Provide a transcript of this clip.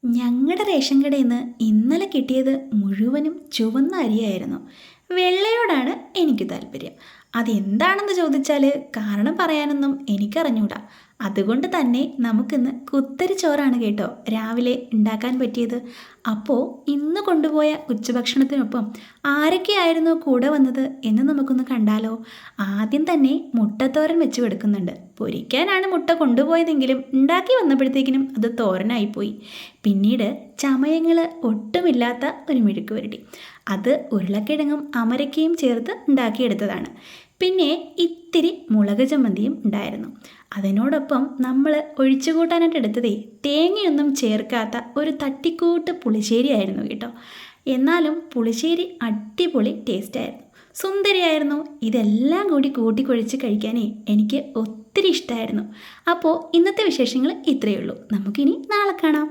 ഞങ്ങളുടെ റേഷൻ കടയിൽ നിന്ന് ഇന്നലെ കിട്ടിയത് മുഴുവനും ചുവന്ന അരിയായിരുന്നു. വെള്ളയോടാണ് എനിക്ക് താല്പര്യം. അതെന്താണെന്ന് ചോദിച്ചാൽ കാരണം പറയാനൊന്നും എനിക്കറിഞ്ഞൂടാ. അതുകൊണ്ട് തന്നെ നമുക്കിന്ന് കുത്തരി ചോറാണ് കേട്ടോ രാവിലെ ഉണ്ടാക്കാൻ പറ്റിയത്. അപ്പോൾ ഇന്ന് കൊണ്ടുപോയ ഉച്ചഭക്ഷണത്തിനൊപ്പം ആരൊക്കെയായിരുന്നു കൂടെ വന്നത് എന്ന് നമുക്കൊന്ന് കണ്ടാലോ. ആദ്യം തന്നെ മുട്ടത്തോരൻ വെച്ച് കൊടുക്കുന്നുണ്ട്. പൊരിക്കാനാണ് മുട്ട കൊണ്ടുപോയതെങ്കിലും ഉണ്ടാക്കി വന്നപ്പോഴത്തേക്കിനും അത് തോരനായിപ്പോയി. പിന്നീട് ചമയങ്ങൾ ഒട്ടുമില്ലാത്ത ഒരു മെഴുക്ക് പുരട്ടി. അത് ഉരുളക്കിഴങ്ങും അമരക്കയും ചേർത്ത് ഉണ്ടാക്കിയെടുത്തതാണ്. പിന്നെ ഇത്തിരി മുളക് ചമ്മന്തിയും ഉണ്ടായിരുന്നു. അതിനോടൊപ്പം നമ്മൾ ഒഴിച്ചുകൂട്ടാനായിട്ട് എടുത്തതേ തേങ്ങയൊന്നും ചേർക്കാത്ത ഒരു തട്ടിക്കൂട്ട് പുളിശ്ശേരി ആയിരുന്നു കേട്ടോ. എന്നാലും പുളിശ്ശേരി അടിപൊളി ടേസ്റ്റായിരുന്നു, സുന്ദരിയായിരുന്നു. ഇതെല്ലാം കൂടി കൂട്ടിക്കുഴച്ച് കഴിക്കാനേ എനിക്ക് ഒത്തിരി ഇഷ്ടമായിരുന്നു. അപ്പോൾ ഇന്നത്തെ വിശേഷങ്ങൾ ഇത്രയേ ഉള്ളൂ. നമുക്കിനി നാളെ കാണാം.